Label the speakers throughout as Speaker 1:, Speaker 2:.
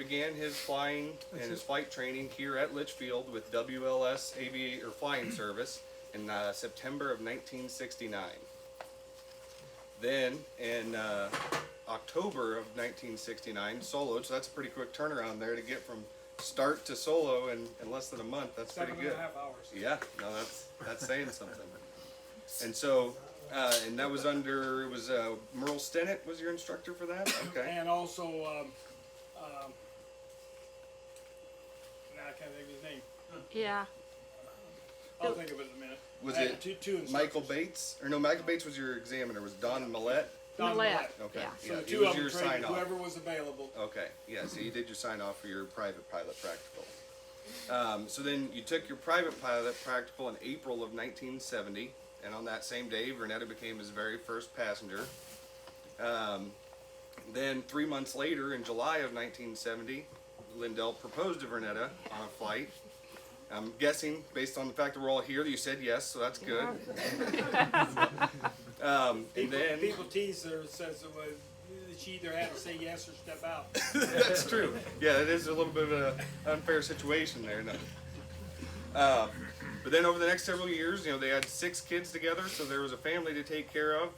Speaker 1: began his flying and his flight training here at Litchfield with WLS Aviator Flying Service in September of 1969. Then in October of 1969, soloed. So that's a pretty quick turnaround there to get from start to solo in less than a month. That's pretty good.
Speaker 2: 7.5 hours.
Speaker 1: Yeah, no, that's saying something. And so, and that was under, it was Merle Stennett was your instructor for that? Okay.
Speaker 2: And also, now I can't think of his name.
Speaker 3: Yeah.
Speaker 2: I'll think of it in a minute.
Speaker 1: Was
Speaker 2: I had
Speaker 1: it
Speaker 2: two instructors.
Speaker 1: Michael Bates? Or no, Michael Bates was your examiner. Was Don Millette?
Speaker 2: Don
Speaker 3: Millette.
Speaker 2: Millette.
Speaker 1: Okay.
Speaker 3: Yeah.
Speaker 2: So
Speaker 1: Yeah,
Speaker 2: the
Speaker 1: he
Speaker 2: two
Speaker 1: was
Speaker 2: of them
Speaker 1: your
Speaker 2: trained
Speaker 1: sign off.
Speaker 2: whoever was available.
Speaker 1: Okay, yeah, so you did your sign off for your private pilot practical. So then you took your private pilot practical in April of 1970, and on that same day, Vernetta became his very first passenger. Then 3 months later, in July of 1970, Lindell proposed to Vernetta on a flight. I'm guessing, based on the fact that we're all here, that you said yes, so that's good. And then
Speaker 2: People tease her, says that she either had to say yes or step out.
Speaker 1: that's true. Yeah, it is a little bit of an unfair situation there. No. But then over the next several years, you know, they had 6 kids together, so there was a family to take care of.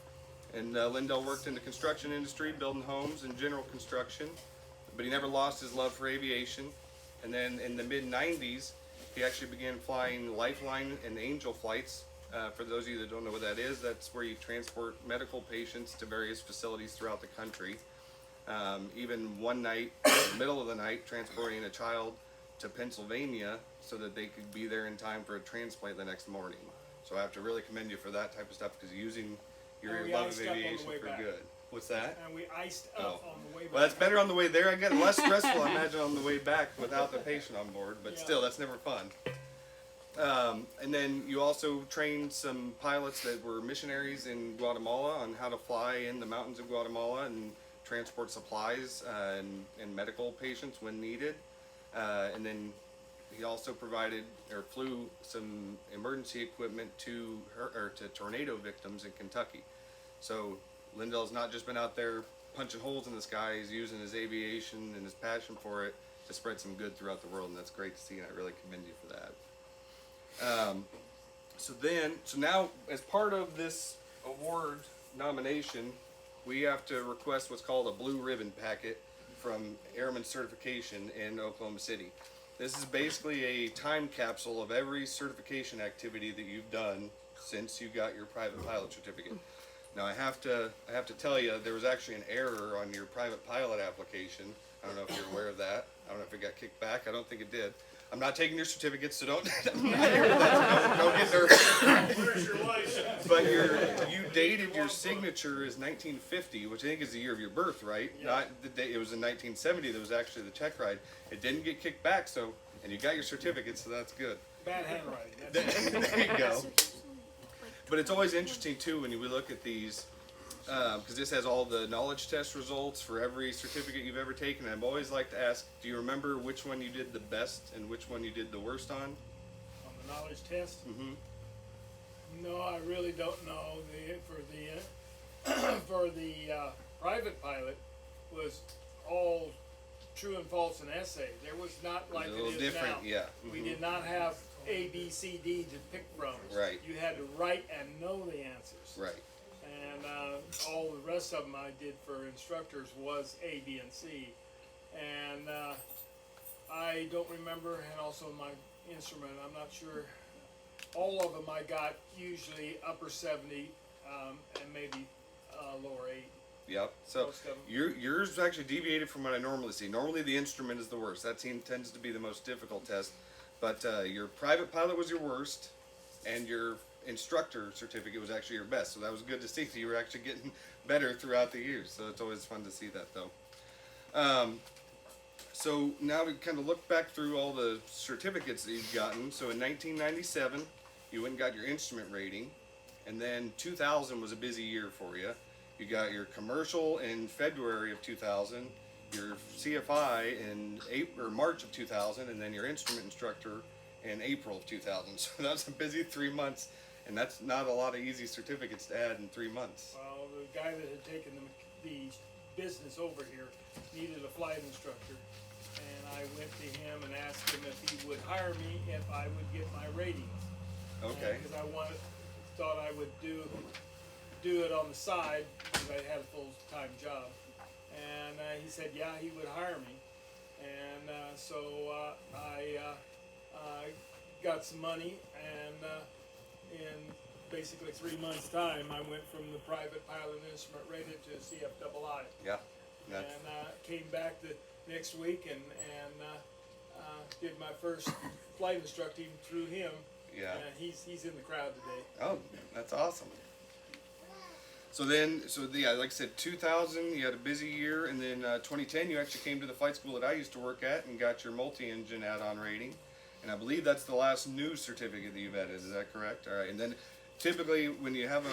Speaker 1: And Lindell worked in the construction industry, building homes and general construction. But he never lost his love for aviation. And then in the mid-90s, he actually began flying Lifeline and Angel flights. For those of you that don't know what that is, that's where you transport medical patients to various facilities throughout the country. Even one night, in the middle of the night, transporting a child to Pennsylvania so that they could be there in time for a transplant the next morning. So I have to really commend you for that type of stuff, because using your
Speaker 2: And we
Speaker 1: love of
Speaker 2: iced up on the
Speaker 1: aviation
Speaker 2: way
Speaker 1: for
Speaker 2: back.
Speaker 1: good. What's that?
Speaker 2: And we iced
Speaker 1: Oh.
Speaker 2: up on the way back.
Speaker 1: Well, that's better on the way there. I get less stressful, I imagine, on the way back without the patient on board, but
Speaker 2: Yeah.
Speaker 1: still, that's never fun. And then you also trained some pilots that were missionaries in Guatemala on how to fly in the mountains of Guatemala and transport supplies and medical patients when needed. And then he also provided or flew some emergency equipment to tornado victims in Kentucky. So Lindell's not just been out there punching holes in the sky, he's using his aviation and his passion for it to spread some good throughout the world, and that's great to see, and I really commend you for that. So now, as part of this award nomination, we have to request what's called a blue ribbon packet from Airman Certification in Oklahoma City. This is basically a time capsule of every certification activity that you've done since you got your private pilot certificate. Now I have to tell you, there was actually an error on your private pilot application. I don't know if you're aware of that. I don't know if it got kicked back. I don't think it did. I'm not taking your certificates, so don't don't get nervous.
Speaker 2: Where's your license?
Speaker 1: But you dated your signature as 1950, which I think is the year of your birth, right?
Speaker 2: Yeah.
Speaker 1: Not the day. It was in 1970 that was actually the check ride. It didn't get kicked back, so and you got your certificate, so that's good.
Speaker 2: Bad handwriting. That's
Speaker 1: There you go. But it's always interesting too when we look at these, because this has all the knowledge test results for every certificate you've ever taken. And I've always liked to ask, do you remember which one you did the best and which one you did the worst on?
Speaker 2: on the knowledge test.
Speaker 1: Mm-hmm.
Speaker 2: No, I really don't know. For the private pilot was all true and false and essay. There was not like
Speaker 1: a
Speaker 2: it
Speaker 1: little
Speaker 2: is
Speaker 1: different,
Speaker 2: now.
Speaker 1: yeah.
Speaker 2: We
Speaker 1: Mhm.
Speaker 2: did not have A, B, C, D to pick from.
Speaker 1: Right.
Speaker 2: You had to write and know the answers.
Speaker 1: Right.
Speaker 2: And all the rest of them I did for instructors was A, B, and C. And I don't remember, and also my instrument, I'm not sure. All of them I got usually upper 70 and maybe lower 80.
Speaker 1: Yep. So
Speaker 2: Most of 'em.
Speaker 1: yours actually deviated from what I normally see. Normally the instrument is the worst. That tends to be the most difficult test. But your private pilot was your worst, and your instructor certificate was actually your best. So that was good to see. So you were actually getting better throughout the years. So it's always fun to see that, though. So now we kind of look back through all the certificates that you've gotten. So in 1997, you went and got your instrument rating, and then 2000 was a busy year for you. You got your commercial in February of 2000, your CFI in March of 2000, and then your instrument instructor in April of 2000. So that's a busy 3 months, and that's not a lot of easy certificates to add in 3 months.
Speaker 2: Well, the guy that had taken the business over here needed a flight instructor, asked him if he would hire me if I would get my rating.
Speaker 1: Okay.
Speaker 2: Because I thought I would do it on the side because I had a full-time job. And he said, yeah, he would hire me. And so I got some money, and in basically 3 months' time, I went from the private pilot instrument rated to CFII.
Speaker 1: Yeah.
Speaker 2: And came back the next week and did my first flight instructing through him.
Speaker 1: Yeah.
Speaker 2: And he's in the crowd today.
Speaker 1: Oh, that's awesome. So yeah, like I said, 2000, you had a busy year, and then 2010, you actually came to the flight school that I used to work at and got your multi-engine add-on rating. And I believe that's the last new certificate that you've added. Is that correct? All right. And then typically when you have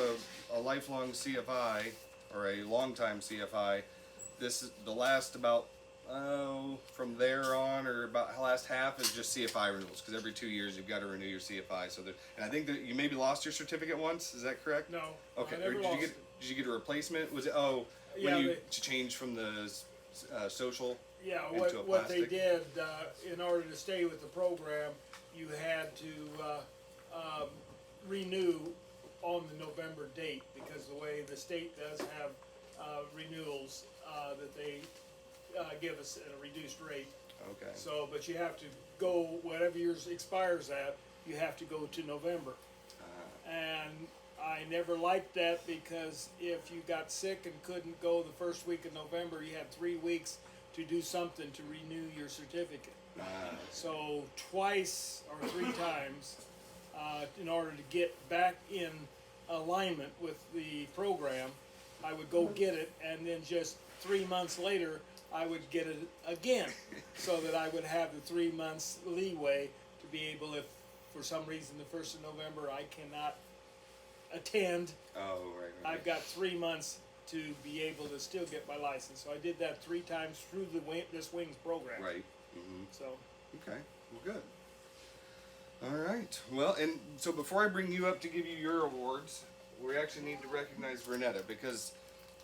Speaker 1: a lifelong CFI or a long-time CFI, this is the last about, from there on, or about the last half is just CFI renewals, because every 2 years you've got to renew your CFI. So and I think that you maybe lost your certificate once. Is that correct?
Speaker 2: No.
Speaker 1: Okay.
Speaker 2: I never
Speaker 1: Or
Speaker 2: lost it.
Speaker 1: did you get a replacement? Was it
Speaker 2: Yeah,
Speaker 1: when you changed from the social?
Speaker 2: Yeah,
Speaker 1: into a
Speaker 2: what they
Speaker 1: plastic?
Speaker 2: did, in order to stay with the program, you had to renew on the November date, because the way the state does have renewals, that they give us at a reduced rate.
Speaker 1: Okay.
Speaker 2: So, but you have to go, whatever yours expires at, you have to go to November. And I never liked that, because if you got sick and couldn't go the first week of November, you had 3 weeks to do something to renew your certificate. So twice or 3 times, in order to get back in alignment with the program, I would go get it, and then just 3 months later, I would get it again, so that I would have the 3 months leeway to be able, if for some reason the 1st of November I cannot attend,
Speaker 1: Oh, right.
Speaker 2: I've got 3 months to be able to still get my license. So I did that 3 times through this Wings program.
Speaker 1: Right. Mm-hmm.
Speaker 2: So
Speaker 1: Okay. Well, good. All right. Well, and so before I bring you up to give you your awards, we actually need to recognize Vernetta, because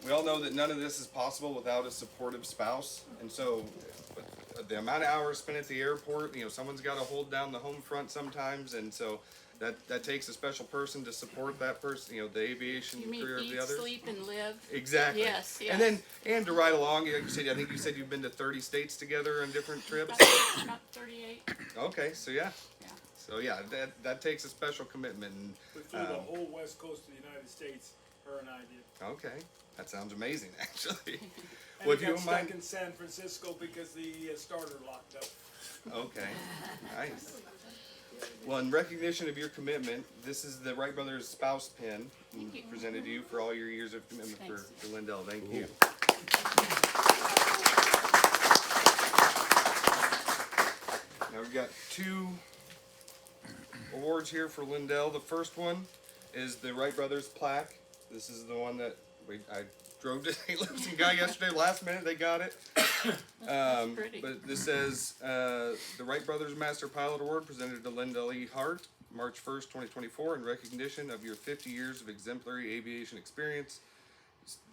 Speaker 1: we all know that none of this is possible without a supportive spouse. And so the amount of hours spent at the airport, someone's got to hold down the home front sometimes, and so that takes a special person to support that person, the aviation
Speaker 3: You mean
Speaker 1: career of
Speaker 3: eat,
Speaker 1: the others.
Speaker 3: sleep, and live?
Speaker 1: Exactly.
Speaker 3: Yes, yes.
Speaker 1: And then to ride along, like you said, I think you said you've been to 30 states together on different trips.
Speaker 3: About 38.
Speaker 1: Okay, so yeah.
Speaker 3: Yeah.
Speaker 1: So yeah, that takes a special commitment.
Speaker 2: we flew the whole west coast of the United States, her and I did.
Speaker 1: Okay, that sounds amazing, actually.
Speaker 2: And
Speaker 1: Well,
Speaker 2: we
Speaker 1: if you
Speaker 2: got
Speaker 1: don't
Speaker 2: stuck
Speaker 1: mind.
Speaker 2: in San Francisco because the starter locked up.
Speaker 1: Okay, nice. Well, in recognition of your commitment, this is the Wright Brothers spouse pin
Speaker 3: Thank you.
Speaker 1: presented to you for all your years of commitment
Speaker 3: Thanks.
Speaker 1: for Lindell. Thank you. Now we've got 2 awards here for Lindell. The first one is the Wright Brothers plaque. This is the one that I drove to St. Louis and got yesterday. Last minute they got it.
Speaker 3: Pretty.
Speaker 1: But this says the Wright Brothers Master Pilot Award presented to Lindell E. Hart, March 1st, 2024, in recognition of your 50 years of exemplary aviation experience,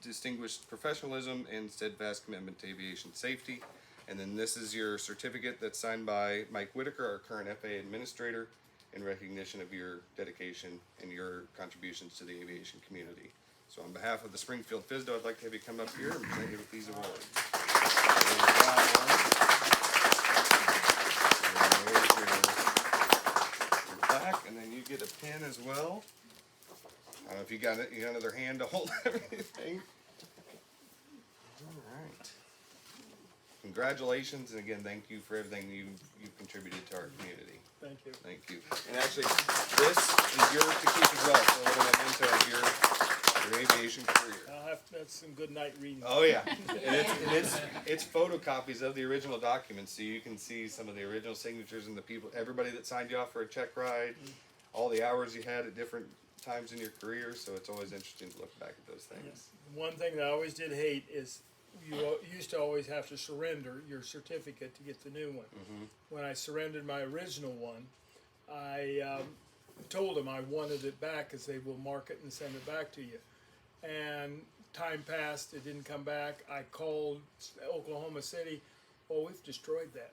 Speaker 1: distinguished professionalism, and steadfast commitment to aviation safety. And then this is your certificate that's signed by Mike Whitaker, our current FAA administrator, in recognition of your dedication and your contributions to the aviation community. So on behalf of the Springfield FSDO, I'd like to have you come up here and present you with these awards. Your plaque, and then you get a pin as well. I don't know if you got another hand to hold everything. All right. Congratulations, and again, thank you for everything you've contributed to our community.
Speaker 2: Thank you.
Speaker 1: Thank you. And actually, this is yours to keep as well, so a little memento of your aviation career.
Speaker 2: That's some good night reading.
Speaker 1: Oh yeah, and it's photocopies of the original documents, so you can see some of the original signatures and the people, everybody that signed you off for a check ride, all the hours you had at different times in your career. So it's always interesting to look back at those things.
Speaker 2: Yes. One thing that I always did hate is you used to always have to surrender your certificate to get the new one. When I surrendered my original one, I told them I wanted it back, because they will mark it and send it back to you. And time passed, it didn't come back. I called Oklahoma City. well, we've destroyed that.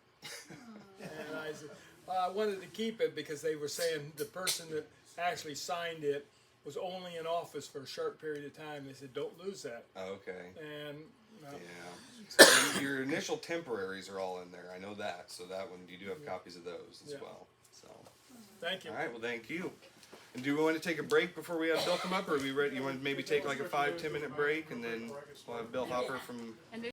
Speaker 2: And I said, I wanted to keep it because they were saying the person that actually signed it was only in office for a short period of time. They said, don't lose that.
Speaker 1: Okay.
Speaker 2: And
Speaker 1: Yeah. So your initial temporaries are all in there. I know that. So that one, you do have copies of those as
Speaker 2: Yeah.
Speaker 1: well. So.
Speaker 2: thank you.
Speaker 1: All right. Well, thank you. And do we want to take a break before we have Bill come up, or are we ready? You want to maybe take like a 5-10 minute break, and then we'll have Bill Hopper from
Speaker 3: And